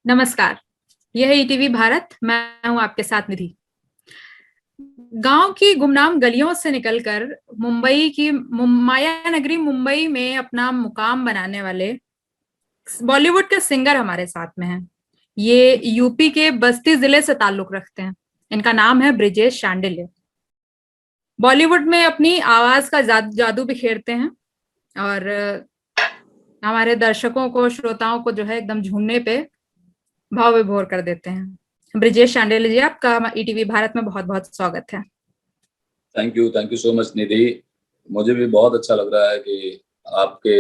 नमस्कार। यह है ईटीवी भारत। मैं हूं आपके साथ निधि। गांव की गुमनाम गलियों से निकलकर मुंबई की माया नगरी मुंबई में अपना मुकाम बनाने वाले बॉलीवुड के सिंगर हमारे साथ में हैं। ये यूपी के बस्ती जिले से ताल्लुक रखते हैं। इनका नाम है ब्रिजेश शांडिल्य। बॉलीवुड में अपनी आवाज का जादू बिखेरते हैं और हमारे दर्शकों को, श्रोताओं को जो है एकदम झूमने पे भाव विभोर कर देते हैं। ब्रिजेश शांडिल्य जी, आपका ईटीवी भारत में बहुत बहुत स्वागत है। थैंक यू सो मच निधि। मुझे भी बहुत अच्छा लग रहा है कि आपके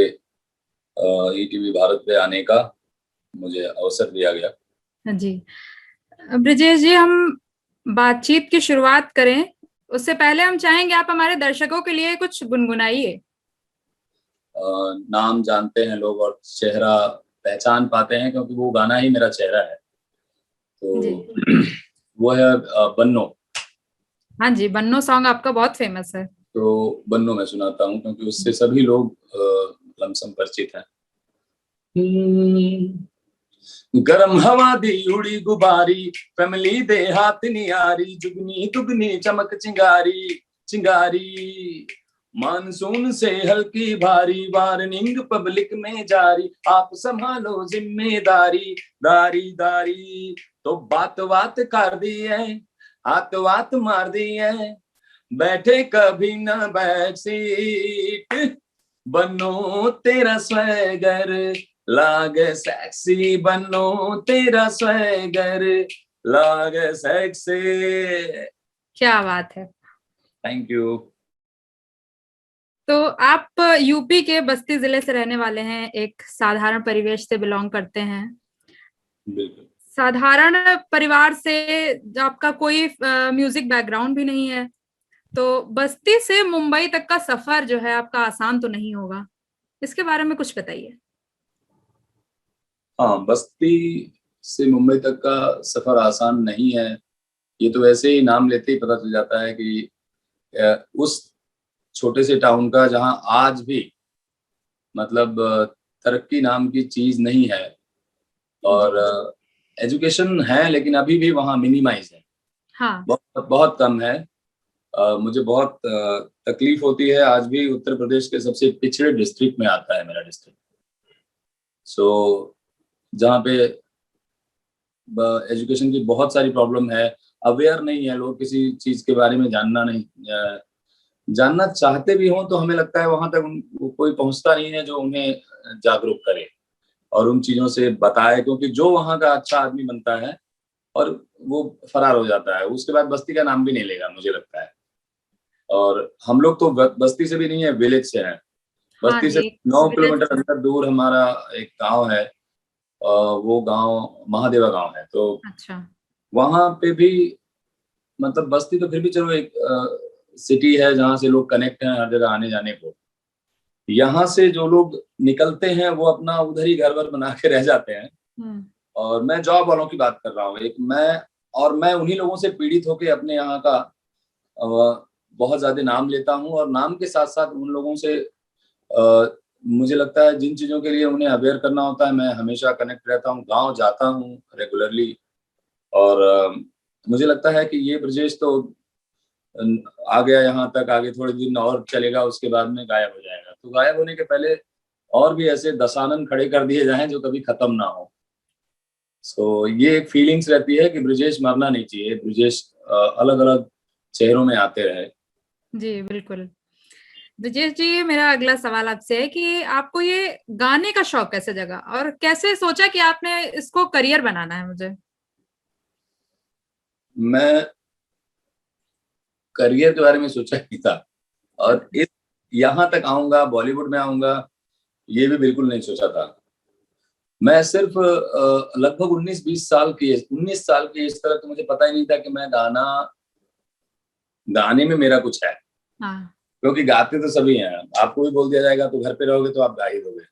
ईटीवी भारत पे आने का मुझे अवसर दिया गया। हाँ जी। ब्रिजेश जी, हम बातचीत की शुरुआत करें उससे पहले हम चाहेंगे आप हमारे दर्शकों के लिए कुछ गुनगुनाइए। नाम जानते हैं लोग और चेहरा पहचान पाते हैं क्योंकि वो गाना ही मेरा चेहरा है। जी। तो वो है बन्नो। हाँ जी, बन्नो सॉन्ग आपका बहुत फेमस है। तो बन्नो मैं सुनाता हूँ क्योंकि उससे सभी लोग लमसम परिचित हैं। गरम हवा दी उड़ी गुबारी, फैमिली दे हाथ नियारी, जुगनी दुगनी चमक चिंगारी चिंगारी। मानसून से हल्की भारी, वार्निंग पब्लिक में जारी, आप संभालो जिम्मेदारी दारी दारी। तो बात बात कर दी है, हाथ वात मार दी है, बैठे कभी न बैक सीट, बनो तेरा स्वैगर लागे सेक्सी, बनो तेरा स्वैगर लागे सेक्सी। क्या बात है। Thank you. तो आप यूपी के बस्ती जिले से रहने वाले हैं, एक साधारण परिवेश से बिलोंग करते हैं। बिल्कुल। साधारण परिवार से आपका कोई म्यूजिक बैकग्राउंड भी नहीं है, तो बस्ती से मुंबई तक का सफर जो है आपका आसान तो नहीं होगा। इसके बारे में कुछ बताइए। हाँ, बस्ती से मुंबई तक का सफर आसान नहीं है। ये तो वैसे ही नाम लेते ही पता चल जाता है कि उस छोटे से टाउन का जहां आज भी मतलब तरक्की नाम की चीज नहीं है और एजुकेशन है लेकिन अभी भी वहाँ मिनिमाइज है। हाँ। बहुत बहुत कम है। मुझे बहुत तकलीफ होती है। आज भी उत्तर प्रदेश के सबसे पिछड़े डिस्ट्रिक्ट में आता है मेरा डिस्ट्रिक्ट। सो जहाँ पे एजुकेशन की बहुत सारी प्रॉब्लम है, अवेयर नहीं है लोग, किसी चीज के बारे में जानना चाहते भी हों तो हमें लगता है वहां तक कोई पहुंचता नहीं है जो उन्हें जागरूक करे और उन चीजों से बताए, क्योंकि जो वहां का अच्छा आदमी बनता है और वो फरार हो जाता है, उसके बाद बस्ती का नाम भी नहीं लेगा मुझे लगता है। और हम लोग तो बस्ती से भी नहीं है, विलेज से हैं। हाँ बस्ती से जी। 9 किलोमीटर अंदर दूर हमारा एक गांव है। वो गांव महादेवा गांव है। तो अच्छा। वहां पे भी मतलब बस्ती तो फिर भी चलो एक सिटी है जहाँ से लोग कनेक्ट हैं हर जगह आने जाने को। यहाँ से जो लोग निकलते हैं वो अपना उधर ही घर वर बना के रह जाते हैं। और मैं जॉब वालों की बात कर रहा हूँ। मैं उन्हीं लोगों से पीड़ित होकर अपने यहाँ का बहुत ज्यादा नाम लेता हूँ और नाम के साथ साथ उन लोगों से मुझे लगता है जिन चीजों के लिए उन्हें अवेयर करना होता है, मैं हमेशा कनेक्ट रहता हूँ, गांव जाता हूँ रेगुलरली। और मुझे लगता है कि ये ब्रजेश तो आ गया यहाँ तक, आगे थोड़े दिन और चलेगा, उसके बाद में गायब हो जाएगा। तो गायब होने के पहले और भी ऐसे दशानन खड़े कर दिए जाएं जो कभी खत्म ना हो। सो ये एक फीलिंग्स रहती है कि ब्रजेश मरना नहीं चाहिए, ब्रजेश अलग अलग चेहरों में आते रहे। जी बिल्कुल। ब्रजेश जी, मेरा अगला सवाल आपसे है कि आपको ये गाने का शौक कैसे जगा और कैसे सोचा कि आपने इसको करियर बनाना है। मुझे मैं करियर के बारे में सोचा नहीं था और इस यहाँ तक आऊंगा, बॉलीवुड में आऊंगा, ये भी बिल्कुल नहीं सोचा था। मैं सिर्फ लगभग 19 साल की इस तरह तो मुझे पता ही नहीं था कि मैं गाने में मेरा कुछ है। हाँ। क्योंकि गाते तो सभी हैं, आपको भी बोल दिया जाएगा तो घर पे रहोगे तो आप गा ही दोगे।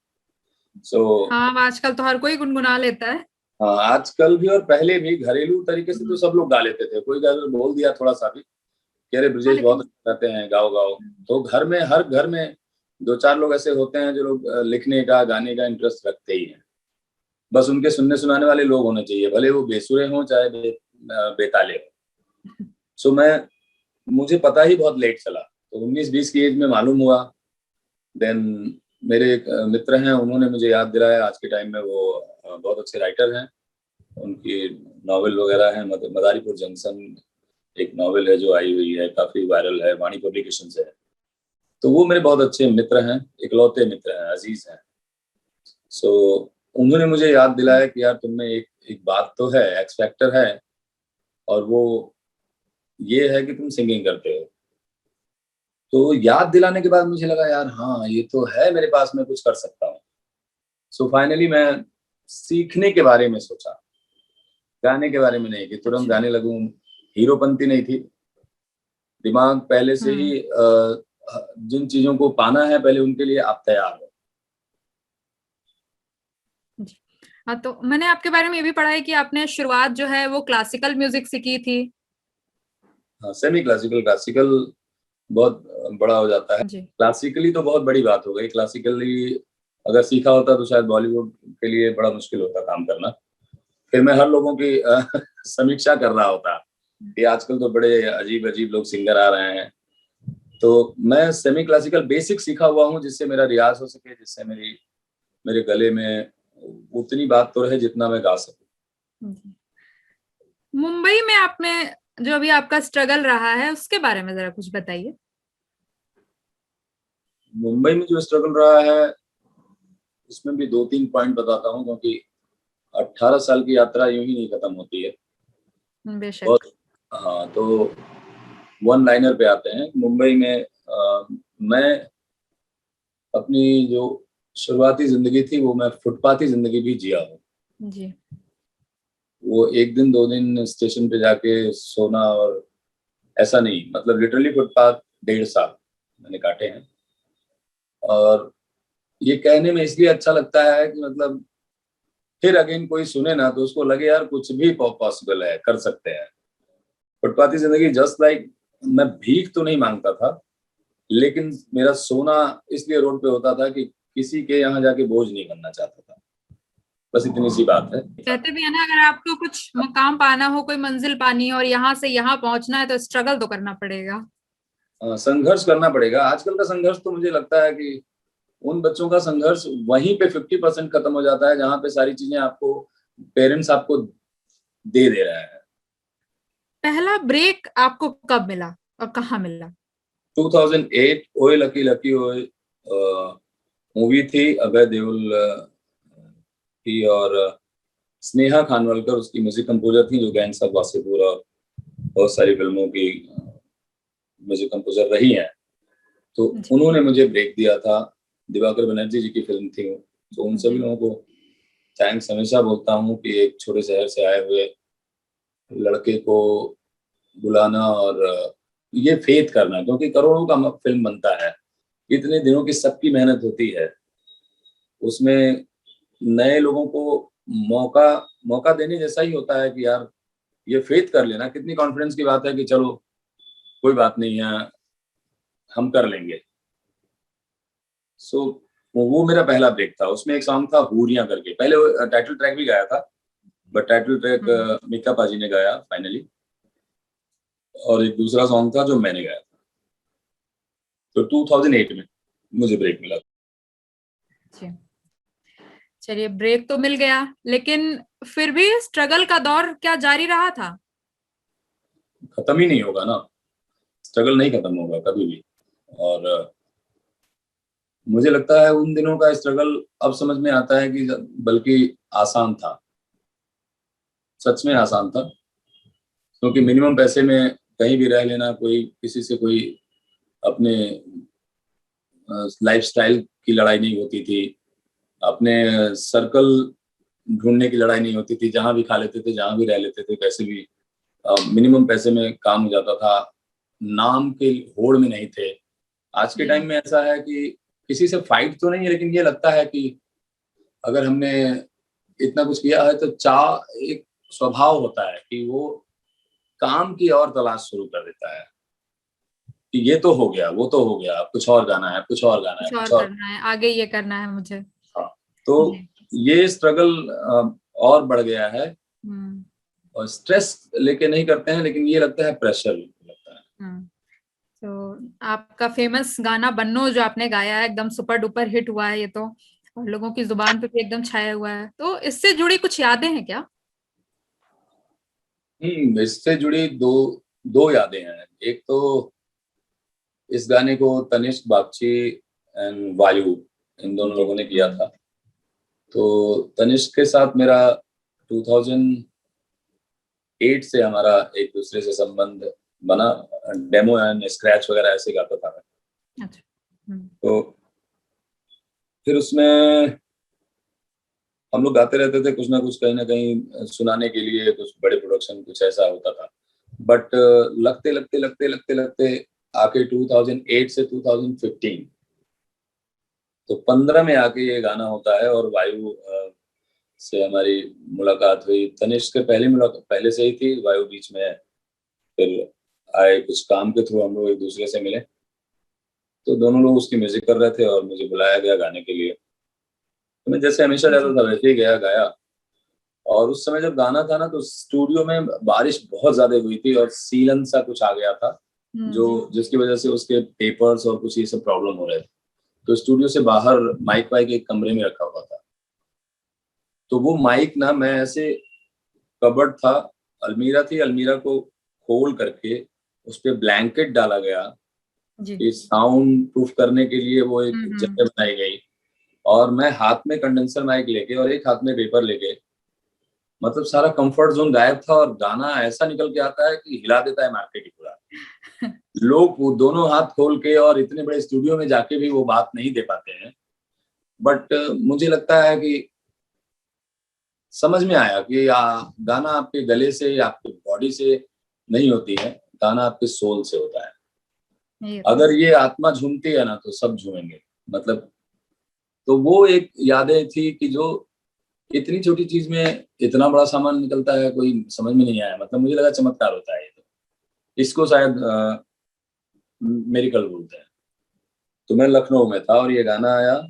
हाँ, आजकल तो हर कोई गुनगुना लेता है। हाँ, आजकल भी और पहले भी घरेलू तरीके से तो सब लोग गा लेते थे। कोई अगर बोल दिया थोड़ा सा भी कि अरे हाँ ब्रजेश बहुत लेकिन अच्छा गाते हैं, गाओ गाओ, तो घर में हर घर में दो चार लोग ऐसे होते हैं जो लोग लिखने का गाने का इंटरेस्ट रखते ही हैं। बस उनके सुनने सुनाने वाले लोग होने चाहिए, भले वो बेसुरे हों चाहे बेताले हों। सो मुझे पता ही बहुत लेट चला, तो 19-20 की एज में मालूम हुआ। देन मेरे एक मित्र हैं, उन्होंने मुझे याद दिलाया। आज के टाइम में वो बहुत अच्छे राइटर हैं, उनकी नॉवेल वगैरह है। मदारीपुर जंक्शन एक नॉवेल है जो आई हुई है, काफी वायरल है, वाणी पब्लिकेशन से है। तो वो मेरे बहुत अच्छे मित्र हैं, इकलौते मित्र हैं, अजीज हैं। सो उन्होंने मुझे याद दिलाया कि यार तुम में एक एक बात तो है, एक्स फैक्टर है, और वो ये है कि तुम सिंगिंग करते हो। तो याद दिलाने के बाद मुझे लगा यार हाँ ये तो है मेरे पास, मैं कुछ कर सकता हूँ। सो फाइनली मैं सीखने के बारे में सोचा, गाने के बारे में नहीं कि तुरंत अच्छा। गाने लगूं। हीरोपंती नहीं थी, दिमाग पहले से ही जिन चीजों को पाना है पहले उनके लिए आप तैयार हो। जी। हाँ, तो मैंने आपके बारे में ये भी पढ़ा है कि आपने शुरुआत जो है वो क्लासिकल म्यूजिक से की थी। हाँ, सेमी क्लासिकल, क्लासिकल बहुत बड़ा हो जाता है। जी। क्लासिकली तो बहुत बड़ी बात हो गई। क्लासिकली अगर सीखा होता तो शायद बॉलीवुड के लिए बड़ा मुश्किल होता काम करना। फिर मैं हर लोगों की समीक्षा कर रहा होता कि आजकल तो बड़े अजीब अजीब लोग सिंगर आ रहे हैं। तो मैं सेमी क्लासिकल बेसिक सीखा हुआ हूँ, जिससे मेरा रियाज हो सके, जिससे मेरे गले में उतनी बात तो रहे जितना मैं गा सकूं। जी। मुंबई में आपने जो अभी आपका स्ट्रगल रहा है उसके बारे में जरा कुछ बताइए। मुंबई में जो स्ट्रगल रहा है उसमें भी 2-3 पॉइंट बताता हूँ, क्योंकि 18 साल की यात्रा यूं ही नहीं खत्म होती है। बेशक। बहुत। हाँ, तो वन लाइनर पे आते हैं। मुंबई में मैं अपनी जो शुरुआती जिंदगी थी वो मैं फुटपाथी जिंदगी भी जिया हूँ। जी। वो एक दिन 2 दिन स्टेशन पे जाके सोना, और ऐसा नहीं, मतलब लिटरली फुटपाथ 1.5 साल मैंने काटे हैं। और ये कहने में इसलिए अच्छा लगता है कि मतलब फिर अगेन कोई सुने ना तो उसको लगे यार कुछ भी पॉसिबल है, कर सकते हैं। फुटपाथी जिंदगी जस्ट लाइक, मैं भीख तो नहीं मांगता था, लेकिन मेरा सोना इसलिए रोड पे होता था कि किसी के यहाँ जाके बोझ नहीं बनना चाहता था। बस इतनी सी बात है। कहते भी है ना, अगर आपको कुछ मकाम पाना हो, कोई मंजिल पानी है और यहाँ से यहाँ पहुंचना है तो स्ट्रगल तो करना पड़ेगा। संघर्ष करना पड़ेगा। आजकल का संघर्ष तो मुझे लगता है कि उन बच्चों का संघर्ष वहीं पे 50% खत्म हो जाता है जहां पे सारी चीजें आपको पेरेंट्स आपको दे रहा है। पहला ब्रेक आपको कब मिला और कहाँ मिला? 2008 ओए लकी लकी ओए मूवी थी, अभय देओल की, और स्नेहा खानवलकर उसकी म्यूजिक कंपोजर थी, जो गैंग्स ऑफ वासेपुर और बहुत सारी फिल्मों की म्यूजिक कंपोजर रही हैं। तो जी। उन्होंने मुझे ब्रेक दिया था। दिवाकर बनर्जी जी की फिल्म थी वो। तो उन सभी जी। लोगों को थैंक्स हमेशा बोलता हूँ कि एक छोटे शहर से आए हुए लड़के को बुलाना और ये फेथ करना, क्योंकि करोड़ों का फिल्म बनता है, इतने दिनों की सबकी मेहनत होती है, उसमें नए लोगों को मौका मौका देने जैसा ही होता है कि यार ये फेथ कर लेना। कितनी कॉन्फिडेंस की बात है कि चलो कोई बात नहीं है, हम कर लेंगे। सो वो मेरा पहला ब्रेक था। उसमें एक सॉन्ग था हूरियां करके, पहले टाइटल ट्रैक भी गाया था, बट टाइटल ट्रैक मीका पाजी ने गाया फाइनली। और एक दूसरा सॉन्ग था जो मैंने गाया था। तो 2008 में मुझे ब्रेक मिला। जी। चलिए, ब्रेक तो मिल गया, लेकिन फिर भी स्ट्रगल का दौर क्या जारी रहा था? खत्म ही नहीं होगा ना, स्ट्रगल नहीं खत्म होगा कभी भी। और मुझे लगता है उन दिनों का स्ट्रगल अब समझ में आता है कि बल्कि आसान था, सच में आसान था। क्योंकि मिनिमम पैसे में कहीं भी रह लेना, कोई किसी से कोई अपने लाइफस्टाइल की लड़ाई नहीं होती थी, अपने सर्कल ढूंढने की लड़ाई नहीं होती थी, जहां भी खा लेते थे, जहां भी रह लेते थे, कैसे भी मिनिमम पैसे में काम हो जाता था। नाम के होड़ में नहीं थे। आज के जी। टाइम में ऐसा है कि किसी से फाइट तो नहीं है, लेकिन ये लगता है कि अगर हमने इतना कुछ किया है तो चाह एक स्वभाव होता है कि वो काम की और तलाश शुरू कर देता है कि ये तो हो गया, वो तो हो गया, अब कुछ और गाना है, कुछ और गाना है, कुछ कुछ और और। करना है, आगे ये करना है मुझे। हाँ, तो जी। ये स्ट्रगल और बढ़ गया है। और स्ट्रेस लेके नहीं करते हैं, लेकिन ये लगता है प्रेशर लगता है। तो आपका फेमस गाना बन्नो जो आपने गाया है एकदम सुपर डुपर हिट हुआ है ये तो, और लोगों की जुबान पे भी एकदम छाया हुआ है, तो इससे जुड़ी कुछ यादें हैं क्या? इससे जुड़ी दो दो यादें हैं। एक तो इस गाने को तनिष्क बागची एंड वायु, इन दोनों लोगों ने किया था। तो तनिष्क के साथ मेरा 2008 से हमारा एक दूसरे से संबंध बना। डेमो एंड स्क्रैच वगैरह ऐसे गाता था मैं। अच्छा। तो फिर उसमें हम लोग गाते रहते थे कुछ ना कुछ, कहीं ना कहीं सुनाने के लिए, कुछ बड़े प्रोडक्शन कुछ ऐसा होता था। बट लगते लगते लगते लगते लगते आके 2008 से 2015, तो 15 में आके ये गाना होता है। और वायु से हमारी मुलाकात हुई। तनिष्क के पहले मुलाकात पहले से ही थी, वायु बीच में है। फिर आए कुछ काम के थ्रू हम लोग एक दूसरे से मिले, तो दोनों लोग उसकी म्यूजिक कर रहे थे और मुझे बुलाया गया गाने के लिए। तो मैं जैसे हमेशा जाता था वैसे ही गया, गाया। और उस समय जब गाना था ना, तो स्टूडियो में बारिश बहुत ज्यादा हुई थी और सीलन सा कुछ आ गया था, जो जिसकी वजह से उसके पेपर्स और कुछ ये सब प्रॉब्लम हो रहे थे। तो स्टूडियो से बाहर माइक वाइक एक कमरे में रखा हुआ था। तो वो माइक ना, मैं ऐसे, कबर्ड था, अलमीरा थी, अलमीरा को खोल करके उस पे ब्लैंकेट डाला गया कि साउंड प्रूफ करने के लिए वो एक जगह बनाई गई। और मैं हाथ में कंडेंसर माइक लेके और एक हाथ में पेपर लेके, मतलब सारा कंफर्ट जोन गायब था। और गाना ऐसा निकल के आता है कि हिला देता है मार्केट ही पूरा। लोग वो दोनों हाथ खोल के और इतने बड़े स्टूडियो में जाके भी वो बात नहीं दे पाते हैं। बट मुझे लगता है कि समझ में आया कि गाना आपके गले से या आपके बॉडी से नहीं होती है, गाना आपके सोल से होता है। अगर ये आत्मा झूमती है ना, तो सब झूमेंगे। मतलब, तो वो एक यादें थी कि जो इतनी छोटी चीज में इतना बड़ा सामान निकलता है, कोई समझ में नहीं आया। मतलब मुझे लगा चमत्कार होता है ये, तो इसको शायद मेरिकल बोलते हैं। तो मैं लखनऊ में था और ये गाना आया,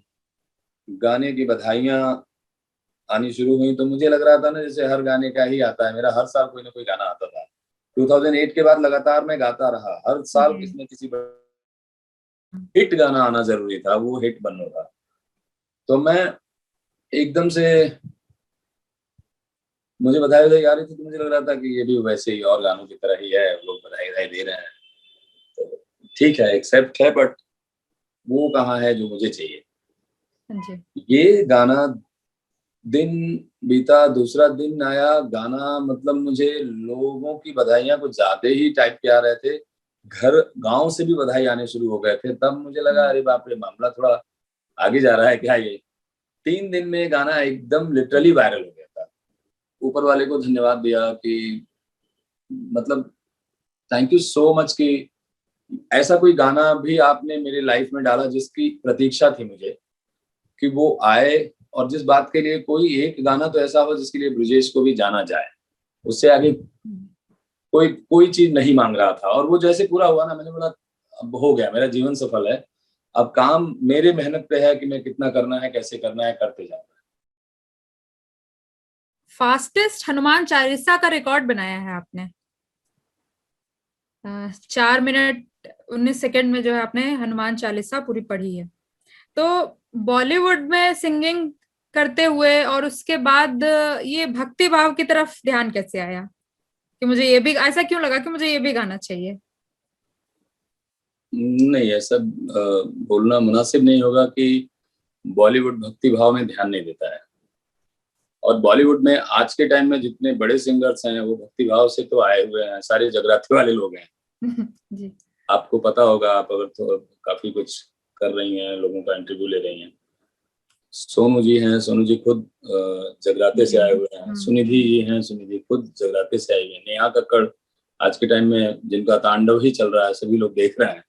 गाने की बधाइयां आनी शुरू हुई। तो मुझे लग रहा था ना जैसे हर गाने का ही आता है, मेरा हर साल कोई ना कोई गाना आता था। 2008 के बाद लगातार मैं गाता रहा, हर साल किसी न किसी हिट गाना आना जरूरी था, वो हिट बनना था। तो मैं एकदम से, मुझे बधाई बधाई आ रही थी, तो मुझे लग रहा था कि ये भी वैसे ही और गानों की तरह ही है, लोग बधाई बधाई दे रहे हैं, तो ठीक है, एक्सेप्ट है। बट वो कहाँ है जो मुझे चाहिए। ये गाना, दिन बीता दूसरा दिन आया, गाना मतलब मुझे लोगों की बधाइयां कुछ ज्यादा ही टाइप के आ रहे थे। घर गांव से भी बधाई आने शुरू हो गए थे। तब मुझे लगा अरे बाप रे, मामला थोड़ा आगे जा रहा है क्या ये। 3 दिन में गाना एकदम लिटरली वायरल हो गया था। ऊपर वाले को धन्यवाद दिया कि मतलब थैंक यू सो मच कि ऐसा कोई गाना भी आपने मेरी लाइफ में डाला जिसकी प्रतीक्षा थी मुझे कि वो आए। और जिस बात के लिए कोई एक गाना तो ऐसा हो जिसके लिए ब्रिजेश को भी जाना जाए, उससे आगे कोई कोई चीज नहीं मांग रहा था। और वो जैसे पूरा हुआ ना, मैंने बोला अब हो गया, मेरा जीवन सफल है। अब काम मेरे मेहनत पे है कि मैं कितना करना है, कैसे करना है, करते जाऊंगा। फास्टेस्ट हनुमान चालीसा का रिकॉर्ड बनाया है आपने। 4 मिनट 19 सेकेंड में जो है आपने हनुमान चालीसा पूरी पढ़ी है। तो बॉलीवुड में सिंगिंग करते हुए और उसके बाद ये भक्ति भाव की तरफ ध्यान कैसे आया कि मुझे ये भी, ऐसा क्यों लगा कि मुझे ये भी गाना चाहिए? नहीं, ऐसा बोलना मुनासिब नहीं होगा कि बॉलीवुड भक्ति भाव में ध्यान नहीं देता है। और बॉलीवुड में आज के टाइम में जितने बड़े सिंगर्स हैं वो भक्ति भाव से तो आए हुए हैं, सारे जगराते वाले लोग हैं। जी। आपको पता होगा, आप अगर तो काफी कुछ कर रही हैं, लोगों का इंटरव्यू ले रही हैं। सोनू जी हैं, सोनू जी खुद जगराते से आए हुए हैं। सुनिधि जी हैं, सुनिधि खुद जगराते से आई है। नेहा कक्कड़ आज के टाइम में जिनका तांडव ही चल रहा है, सभी लोग देख रहे हैं,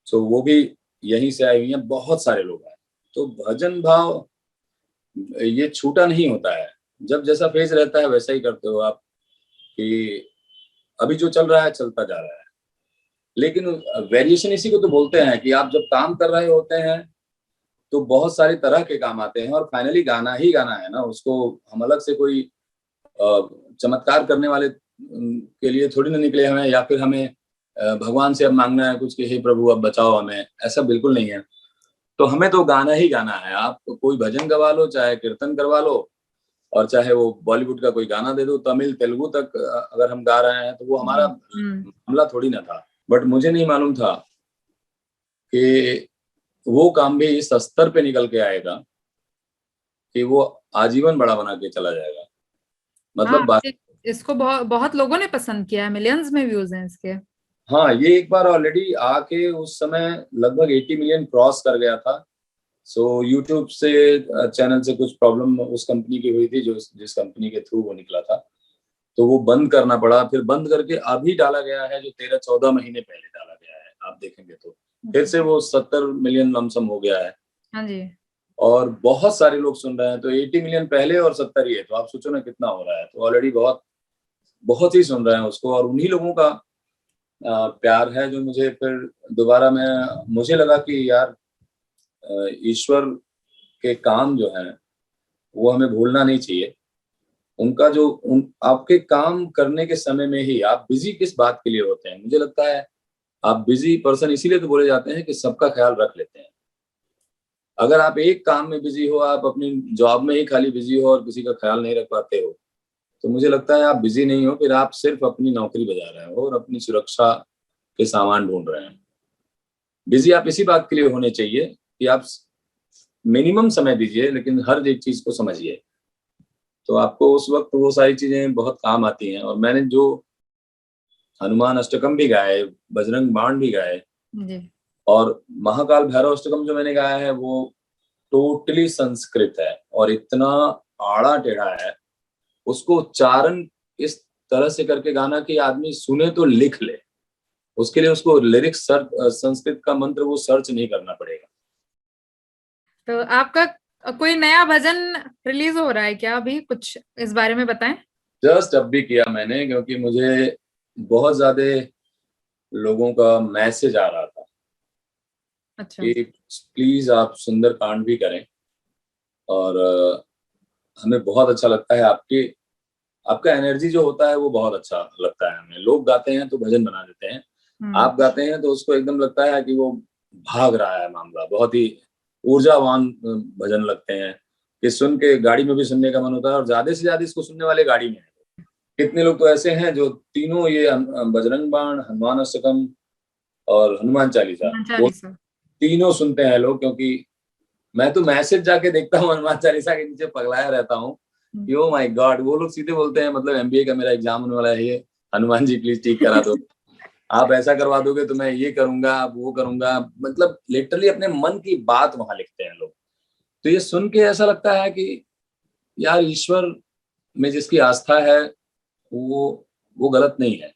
तो वो भी यहीं से आई हुई हैं। बहुत सारे लोग हैं। तो भजन भाव ये छूटा नहीं होता है। जब जैसा फेज रहता है वैसा ही करते हो आप, कि अभी जो चल रहा है चलता जा रहा है। लेकिन वेरिएशन इसी को तो बोलते हैं कि आप जब काम कर रहे होते हैं तो बहुत सारे तरह के काम आते हैं और फाइनली गाना ही गाना है ना, उसको हम अलग से कोई चमत्कार करने वाले के लिए थोड़ी ना निकले हैं, या फिर हमें भगवान से अब मांगना है कुछ कि हे प्रभु अब बचाओ हमें, ऐसा बिल्कुल नहीं है। तो हमें तो गाना ही गाना है। आप कोई भजन गवा लो, चाहे कीर्तन करवा लो, और चाहे वो बॉलीवुड का कोई गाना दे दो, तमिल तेलुगु तक अगर हम गा रहे हैं तो वो हमारा मामला थोड़ी ना था। बट मुझे नहीं मालूम था कि वो काम भी इस स्तर पे निकल के आएगा कि वो आजीवन बड़ा बना के चला जाएगा। मतलब हाँ, इसको बहुत बहुत लोगों ने पसंद किया है, मिलियंस में व्यूज हैं इसके। हाँ, ये एक बार ऑलरेडी आके उस समय लगभग 80 मिलियन क्रॉस कर गया था। सो यूट्यूब से चैनल से कुछ प्रॉब्लम उस कंपनी की हुई थी, जो जिस कंपनी के थ्रू वो निकला था, तो वो बंद करना पड़ा। फिर बंद करके अभी डाला गया है, जो 13-14 महीने पहले डाला गया है, आप देखेंगे तो फिर से वो 70 मिलियन लमसम हो गया है। हाँ जी। और बहुत सारे लोग सुन रहे हैं, तो 80 मिलियन पहले और 70 ये, तो आप सोचो ना कितना हो रहा है। तो ऑलरेडी बहुत बहुत ही सुन रहे हैं उसको, और उन्हीं लोगों का प्यार है जो मुझे फिर दोबारा मुझे लगा कि यार ईश्वर के काम जो है वो हमें भूलना नहीं चाहिए। उनका जो आपके काम करने के समय में ही आप बिजी किस बात के लिए होते हैं, मुझे लगता है आप बिजी पर्सन इसीलिए तो बोले जाते हैं कि सबका ख्याल रख लेते हैं। अगर आप एक काम में बिजी हो, आप अपनी जॉब में ही खाली बिजी हो और किसी का ख्याल नहीं रख पाते हो, तो मुझे लगता है आप बिजी नहीं हो, फिर आप सिर्फ अपनी नौकरी बजा रहे हो और अपनी सुरक्षा के सामान ढूंढ रहे हैं। बिजी आप इसी बात के लिए होने चाहिए कि आप मिनिमम समय दीजिए, लेकिन हर एक चीज को समझिए, तो आपको उस वक्त वो सारी चीजें बहुत काम आती हैं। और मैंने जो हनुमान अष्टकम भी गाए, बजरंग बाण भी गाए, जी। और महाकाल भैरव अष्टकम जो मैंने गाया है वो टोटली संस्कृत है और इतना आड़ा टेढ़ा है, उसको उच्चारण इस तरह से करके गाना कि आदमी सुने तो लिख ले। उसके लिए उसको लिरिक्स संस्कृत का मंत्र वो सर्च नहीं करना पड़ेगा। तो आपका कोई नया भजन रिलीज हो रहा है क्या अभी? कुछ इस बारे में बताएं। जस्ट अब भी किया मैंने, क्योंकि मुझे बहुत ज्यादा लोगों का मैसेज आ रहा था अच्छा। कि प्लीज आप सुंदरकांड भी करें। और हमें बहुत अच्छा लगता है आपका एनर्जी जो होता है वो बहुत अच्छा लगता है हमें। लोग गाते हैं तो भजन बना देते हैं, आप गाते हैं तो उसको एकदम लगता है कि वो भाग रहा है मामला। बहुत ही ऊर्जावान भजन लगते हैं कि सुन के गाड़ी में भी सुनने का मन होता है, और ज्यादा से ज्यादा इसको सुनने वाले गाड़ी में है। कितने लोग तो ऐसे हैं जो तीनों ये बजरंग बाण, हनुमान अष्टकम और हनुमान चालीसा, वो चालीसा। तीनों सुनते हैं लोग। क्योंकि मैं तो मैसेज जाके देखता हूँ हनुमान चालीसा के नीचे, पगलाया रहता हूँ कि ओ माय गॉड। वो लोग सीधे बोलते हैं, मतलब एमबीए का मेरा एग्जाम होने वाला है, ये हनुमान जी प्लीज ठीक करा दो, आप ऐसा करवा दोगे तो मैं ये करूंगा, आप वो करूंगा। मतलब लिटरली अपने मन की बात वहां लिखते हैं लोग। तो ये सुन के ऐसा लगता है कि यार ईश्वर में जिसकी आस्था है वो गलत नहीं है।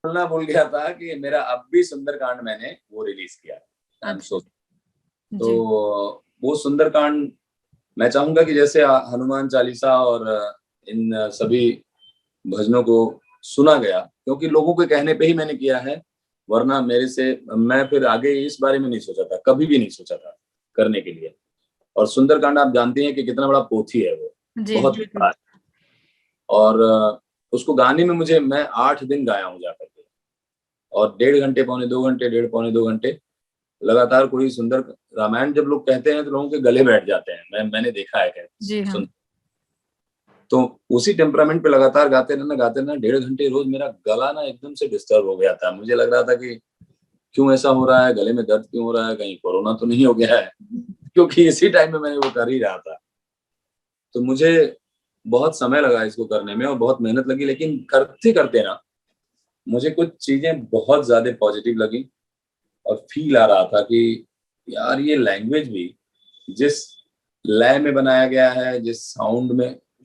बोलना भूल गया था कि मेरा अब भी सुंदरकांड मैंने वो रिलीज किया। अच्छा। तो जी। वो सुंदरकांड मैं चाहूंगा कि जैसे हनुमान चालीसा और इन सभी भजनों को सुना गया, क्योंकि लोगों के कहने पे ही मैंने किया है, वरना मैं फिर आगे इस बारे में नहीं सोचा था, कभी भी नहीं सोचा था करने के लिए। और सुंदरकांड आप जानते हैं कि कितना बड़ा पोथी है वो, जी बहुत बड़ा है। और उसको गाने में मैं 8 दिन गाया हूँ जाकर के, और 1.5 घंटे, पौने 2 घंटे, पौने 2 घंटे लगातार। कोई सुंदर रामायण जब लोग कहते हैं तो लोगों के गले बैठ जाते हैं, मैंने देखा है जी। हाँ। तो उसी टेम्परामेंट पे लगातार गाते रहना 1.5 घंटे रोज। मेरा गला ना एकदम से डिस्टर्ब हो गया था, मुझे लग रहा था कि क्यों ऐसा हो रहा है, गले में दर्द क्यों हो रहा है, कहीं कोरोना तो नहीं हो गया है, क्योंकि इसी टाइम में मैंने वो कर ही रहा था। तो मुझे बहुत समय लगा इसको करने में और बहुत मेहनत लगी, लेकिन करते करते ना मुझे कुछ चीजें बहुत ज्यादा पॉजिटिव लगी, और फील आ रहा था कि यार ये लैंग्वेज भी जिस लय में बनाया गया है, जिस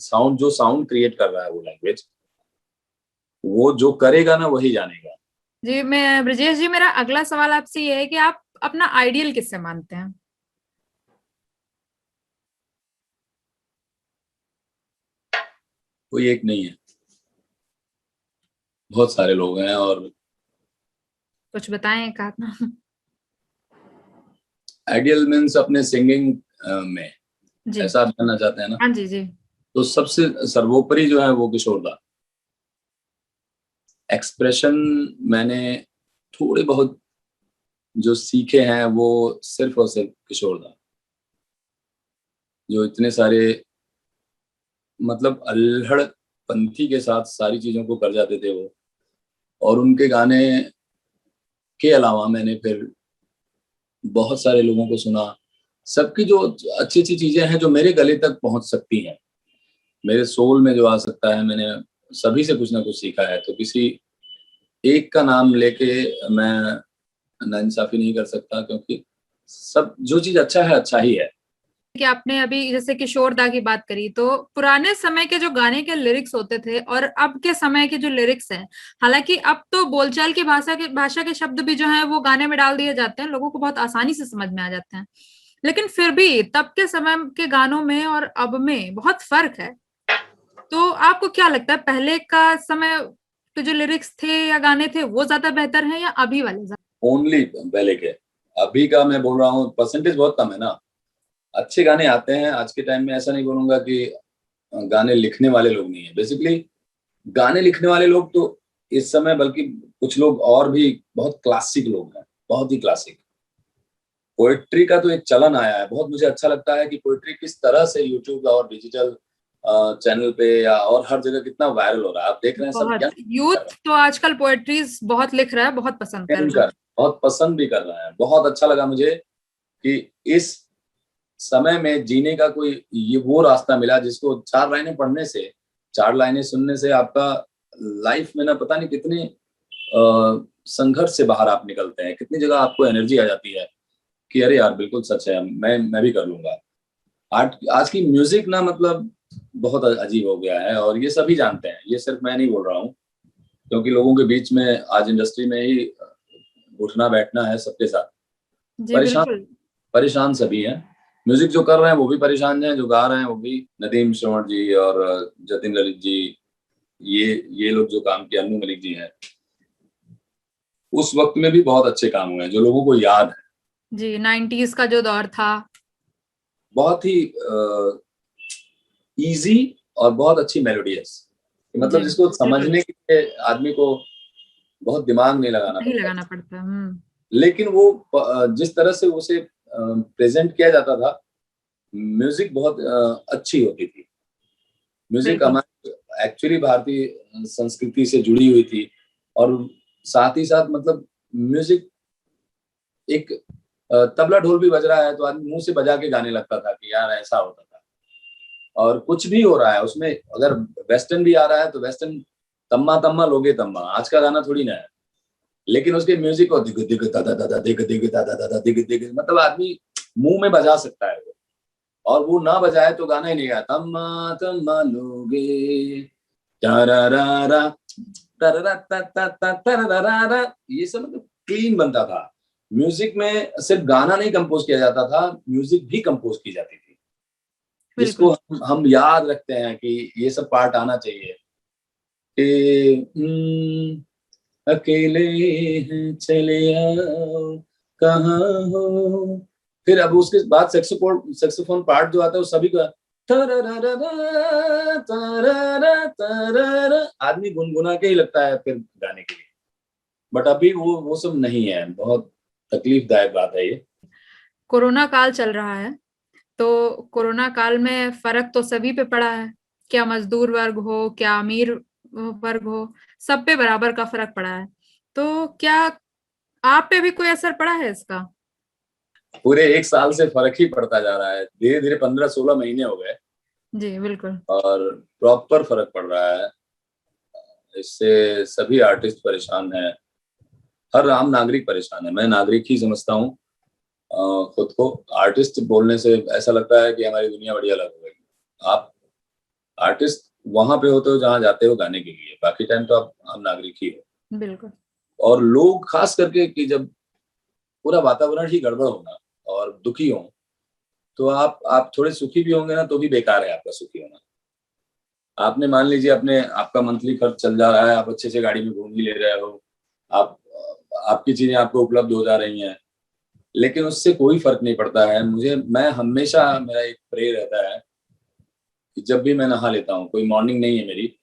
साउंड क्रिएट कर रहा है वो लैंग्वेज, वो जो करेगा ना वही जानेगा। जी, मैं ब्रजेश जी, मेरा अगला सवाल आपसे ये है कि आप अपना आइडियल किससे मानते हैं? कोई एक नहीं है, बहुत सारे लोग हैं। और कुछ बताएं एक आध ना। आइडियल मीन्स अपने सिंगिंग में, जी। ऐसा आप जानना चाहते हैं ना? हाँ जी जी। तो सबसे सर्वोपरि जो है वो किशोर दा। एक्सप्रेशन मैंने थोड़े बहुत जो सीखे हैं वो सिर्फ और सिर्फ किशोर दा, जो इतने सारे मतलब अल्हड़-पंथी के साथ सारी चीज़ों को कर जाते थे वो। और उनके गाने के अलावा मैंने फिर बहुत सारे लोगों को सुना। सबकी जो अच्छी-अच्छी चीज़ें हैं जो मेरे गले तक पहुँच सकती हैं, मेरे सोल में जो आ सकता है, मैंने सभी से कुछ ना कुछ सीखा है। तो किसी एक का नाम लेके मैं नाइंसाफ़ी नहीं कर सकता, क्योंकि सब जो चीज़ अच्छा ही है। कि आपने अभी जैसे किशोर दा की बात करी, तो पुराने समय के जो गाने के लिरिक्स होते थे और अब के समय के जो लिरिक्स हैं, हालांकि अब तो बोलचाल की भाषा के शब्द भी जो हैं वो गाने में डाल दिए जाते हैं, लोगों को बहुत आसानी से समझ में आ जाते हैं, लेकिन फिर भी तब के समय के गानों में और अब में बहुत फर्क है। तो आपको क्या लगता है, पहले का समय के जो लिरिक्स थे या गाने थे वो ज्यादा बेहतर हैं या अभी वाले ओनली पहले के। अभी का मैं बोल रहा हूँ परसेंटेज बहुत कम है ना। अच्छे गाने आते हैं आज के टाइम में, ऐसा नहीं बोलूंगा कि गाने लिखने वाले लोग नहीं है। बेसिकली गाने लिखने वाले लोग तो इस समय, बल्कि कुछ लोग और भी बहुत क्लासिक लोग हैं, बहुत ही क्लासिक। पोएट्री का तो एक चलन आया है, बहुत मुझे अच्छा लगता है कि पोएट्री किस तरह से यूट्यूब और डिजिटल चैनल पे या और हर जगह कितना वायरल हो रहा है। आप देख रहे हैं सब बहुत क्या यूथ तो आजकल पोएट्रीज बहुत लिख रहा है, बहुत पसंद कर रहा है। बहुत पसंद भी कर रहा है। बहुत अच्छा लगा मुझे कि इस समय में जीने का कोई ये वो रास्ता मिला जिसको 4 लाइनें पढ़ने से, 4 लाइनें सुनने से आपका लाइफ में ना पता नहीं कितने संघर्ष से बाहर आप निकलते हैं, कितनी जगह आपको एनर्जी आ जाती है कि अरे यार बिल्कुल सच है, मैं भी कर लूंगा। आज आज की म्यूजिक ना मतलब बहुत अजीब हो गया है, और ये सभी जानते हैं, ये सिर्फ मैं नहीं बोल रहा हूँ, क्योंकि लोगों के बीच में आज इंडस्ट्री में ही उठना बैठना है सबके साथ। जी परेशान बिल्कुल। परेशान सभी हैं। म्यूजिक जो कर रहे हैं वो भी परेशान हैं, जो गा रहे हैं वो भी। नदीम श्रवण जी और जतिन ललित जी, ये लोग जो काम किया, अनु मलिक जी हैं, उस वक्त में भी बहुत अच्छे काम हुए हैं जो लोगों को याद है। जी 90s का जो दौर था, बहुत ही इजी और बहुत अच्छी मेलोडियस, मतलब जी जिसको बिल्कुल समझने के लिए आदमी को बहुत दिमाग नहीं लगाना नहीं पड़ता। लगाना पड़ता। लेकिन वो जिस तरह से उसे प्रेजेंट किया जाता था, म्यूजिक बहुत अच्छी होती थी। म्यूजिक बिल्कुल हमारी एक्चुअली भारतीय संस्कृति से जुड़ी हुई थी, और साथ ही साथ मतलब म्यूजिक एक तबला ढोल भी बज रहा है तो आदमी मुंह से बजा के गाने लगता था कि यार ऐसा होता था। और कुछ भी हो रहा है उसमें, अगर वेस्टर्न भी आ रहा है तो वेस्टर्न तम्मा तम्मा लोगे तम्मा, आज का गाना थोड़ी ना है, लेकिन उसके म्यूजिक को दिग दिग दादा दादा दिग दिग दादा दादा दिग दिग, मतलब आदमी मुंह में बजा सकता है वो। और वो ना बजाए तो गाना ही नहीं गाया। तम्मा तम्मा लोगे तारारारा तारारा ता ता ता तारारारा, ये सब मतलब क्लीन बनता था। म्यूजिक में सिर्फ गाना नहीं कंपोज किया जाता था, म्यूजिक भी कंपोज की जाती थी, जिसको बिल्कुल। हम याद रखते हैं कि ये सब पार्ट आना चाहिए कि अकेले हैं चले आओ कहाँ हो। फिर अब उसके बाद सेक्सोफोन पार्ट जो आता है वो सभी का तररररा, तरररा, तरररा, आदमी गुनगुना के ही लगता है फिर गाने के लिए। बट अभी वो सब नहीं है, बहुत तकलीफदायक बात है ये। कोरोना काल चल रहा है, तो कोरोना काल में फर्क तो सभी पे पड़ा है, क्या मजदूर वर्ग हो क्या अमीर वर्ग हो, सब पे बराबर का फर्क पड़ा है। तो क्या आप पे भी कोई असर पड़ा है इसका? पूरे 1 साल से फर्क ही पड़ता जा रहा है, धीरे धीरे 15-16 महीने हो गए जी बिल्कुल। और प्रॉपर फर्क पड़ रहा है। इससे सभी आर्टिस्ट परेशान हैं, हर आम नागरिक परेशान है। मैं नागरिक ही समझता हूँ खुद को। आर्टिस्ट बोलने से ऐसा लगता है कि हमारी दुनिया बड़ी अलग हो गई। आप आर्टिस्ट वहां पे होते हो जहां जाते हो गाने के लिए, बाकी टाइम तो आप आम नागरिक ही हो। बिल्कुल और लोग खास करके कि जब पूरा वातावरण ही गड़बड़ होना और दुखी हो, तो आप थोड़े सुखी भी होंगे ना तो भी बेकार है आपका सुखी होना। आपने मान लीजिए अपने आपका मंथली खर्च चल जा रहा है, आप अच्छे से गाड़ी में घूम ही ले रहे हो, आप आपकी चीजें आपको उपलब्ध हो जा रही हैं, लेकिन उससे कोई फर्क नहीं पड़ता है मुझे। मैं हमेशा, मेरा एक प्रे रहता है कि जब भी मैं नहा लेता हूँ, कोई मॉर्निंग नहीं है मेरी,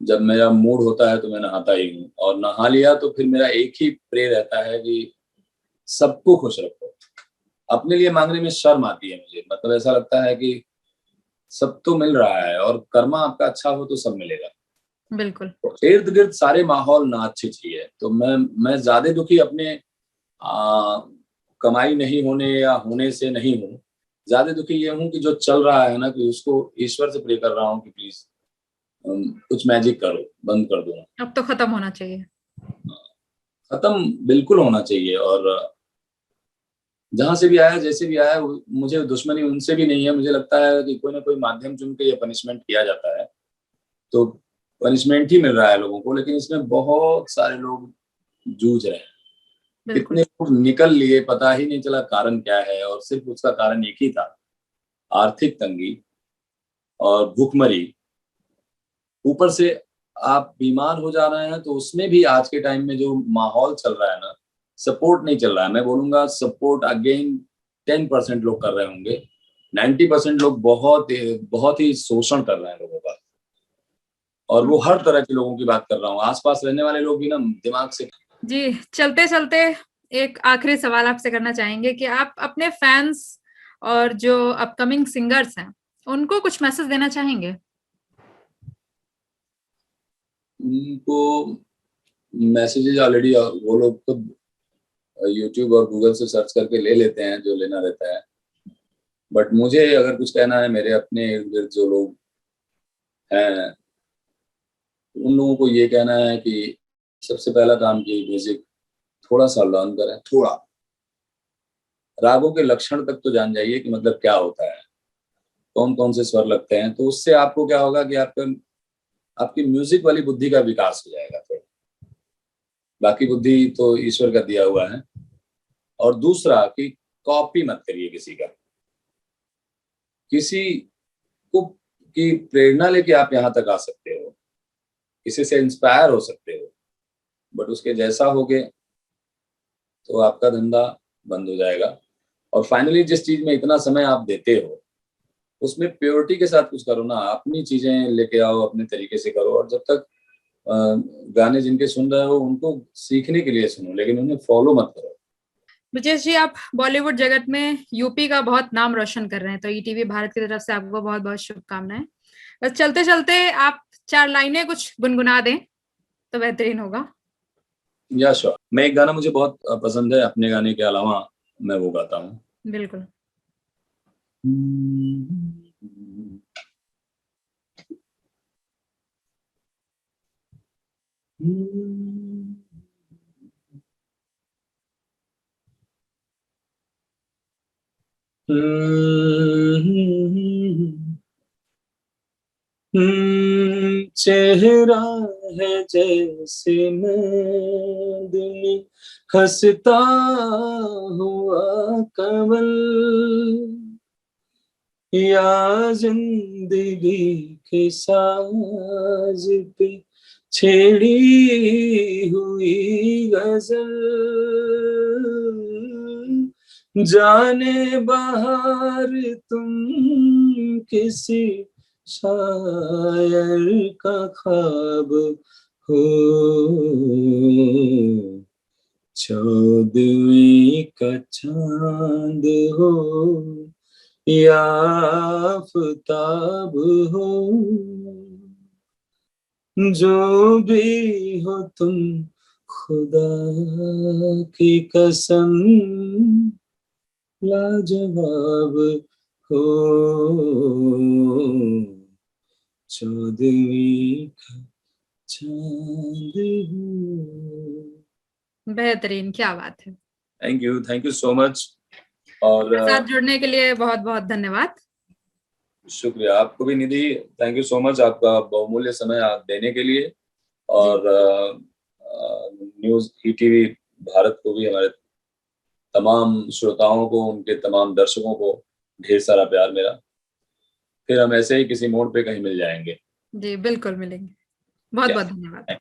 जब मेरा मूड होता है तो मैं नहाता ही हूँ, और नहा लिया तो फिर मेरा एक ही प्रे रहता है कि सबको खुश रखो। अपने लिए मांगने में शर्म आती है मुझे, मतलब ऐसा लगता है कि सब तो मिल रहा है, और कर्मा आपका अच्छा हो तो सब मिलेगा। बिल्कुल। तो इर्द गिर्द सारे माहौल ना अच्छे चाहिए, तो मैं ज्यादा दुखी अपने आ, कमाई नहीं होने या होने से नहीं हूँ। ज्यादा दुखी ये हूँ कि जो चल रहा है ना, कि उसको ईश्वर से प्रे कर रहा हूँ कि प्लीज कुछ मैजिक करो, बंद कर दो। अब तो खत्म होना चाहिए। खत्म बिल्कुल होना चाहिए। और जहां से भी आया, जैसे भी आया, मुझे दुश्मनी उनसे भी नहीं है। मुझे लगता है कि कोई ना कोई माध्यम चुन के ये पनिशमेंट किया जाता है, तो पनिशमेंट ही मिल रहा है लोगों को, लेकिन इसमें बहुत सारे लोग जूझ रहे हैं। बिल्कुल। कितने लोग निकल लिए, पता ही नहीं चला कारण क्या है, और सिर्फ उसका कारण एक ही था, आर्थिक तंगी और भूखमरी। ऊपर से आप बीमार हो जा रहे हैं, तो उसमें भी आज के टाइम में जो माहौल चल रहा है ना, सपोर्ट नहीं चल रहा है। मैं बोलूंगा सपोर्ट अगेन 10% लोग कर रहे होंगे, 90% लोग बहुत बहुत ही शोषण कर रहे हैं लोगों का। और वो हर तरह के लोगों की बात कर रहा हूँ, आसपास रहने वाले लोग भी ना दिमाग से। जी, चलते चलते एक आखिरी सवाल आपसे करना चाहेंगे कि आप अपने फैंस और जो अपकमिंग सिंगर्स हैं उनको कुछ मैसेज देना चाहेंगे? उनको मैसेजेस ऑलरेडी वो लोग खुद यूट्यूब और गूगल से सर्च करके ले लेते हैं जो लेना रहता है। बट मुझे अगर कुछ कहना है, मेरे अपने इर्द गिर्द जो लोग हैं, उन लोगों को ये कहना है कि सबसे पहला काम की म्यूजिक थोड़ा सा लर्न करें। थोड़ा रागों के लक्षण तक तो जान जाइए कि मतलब क्या होता है, कौन कौन से स्वर लगते हैं, तो उससे आपको क्या होगा कि आपका आपकी म्यूजिक वाली बुद्धि का विकास हो जाएगा थोड़ा। बाकी बुद्धि तो ईश्वर का दिया हुआ है। और दूसरा कि कॉपी मत करिए किसी का। किसी को की प्रेरणा लेके आप यहाँ तक आ सकते हो, किसी से इंस्पायर हो सकते हो, बट उसके जैसा होगे तो आपका धंधा बंद हो जाएगा। और फाइनली जिस चीज में इतना समय आप देते हो, उसमें प्योरिटी के साथ कुछ करो ना, अपनी चीजें लेके आओ, अपने तरीके से करो। और जब तक अ, गाने जिनके सुन रहे हो उनको सीखने के लिए सुनो, लेकिन उन्हें फॉलो मत करो। ब्रजेश जी, आप बॉलीवुड जगत में यूपी का बहुत नाम रोशन कर रहे हैं, तो ईटीवी भारत की तरफ से आपको बहुत बहुत शुभकामनाएं। बस चलते चलते आप 4 लाइनें कुछ गुनगुना दें तो बेहतरीन होगा। या श्योर, मैं एक गाना मुझे बहुत पसंद है, अपने गाने के अलावा मैं वो गाता हूँ। बिल्कुल। चेहरा है जैसे मैं हंसता हुआ कमल, या जिंदगी के साज पे छेड़ी हुई गजल, जाने बहार तुम किसी शायर का ख्वाब हो, चौदहवीं का चांद हो, या आफताब हो, जो भी हो तुम खुदा की कसम लाजवाब हो, चौदहवीं का चांद हो। बेहतरीन, क्या बात है। Thank you so much. और साथ जुड़ने के लिए बहुत बहुत धन्यवाद। शुक्रिया आपको भी निधि, थैंक यू सो मच आपका बहुमूल्य समय आप देने के लिए। जी। और न्यूज ईटीवी भारत को भी, हमारे तमाम श्रोताओं को, उनके तमाम दर्शकों को ढेर सारा प्यार मेरा। फिर हम ऐसे ही किसी मोड़ पे कहीं मिल जाएंगे। जी बिल्कुल मिलेंगे। बहुत क्या बहुत धन्यवाद।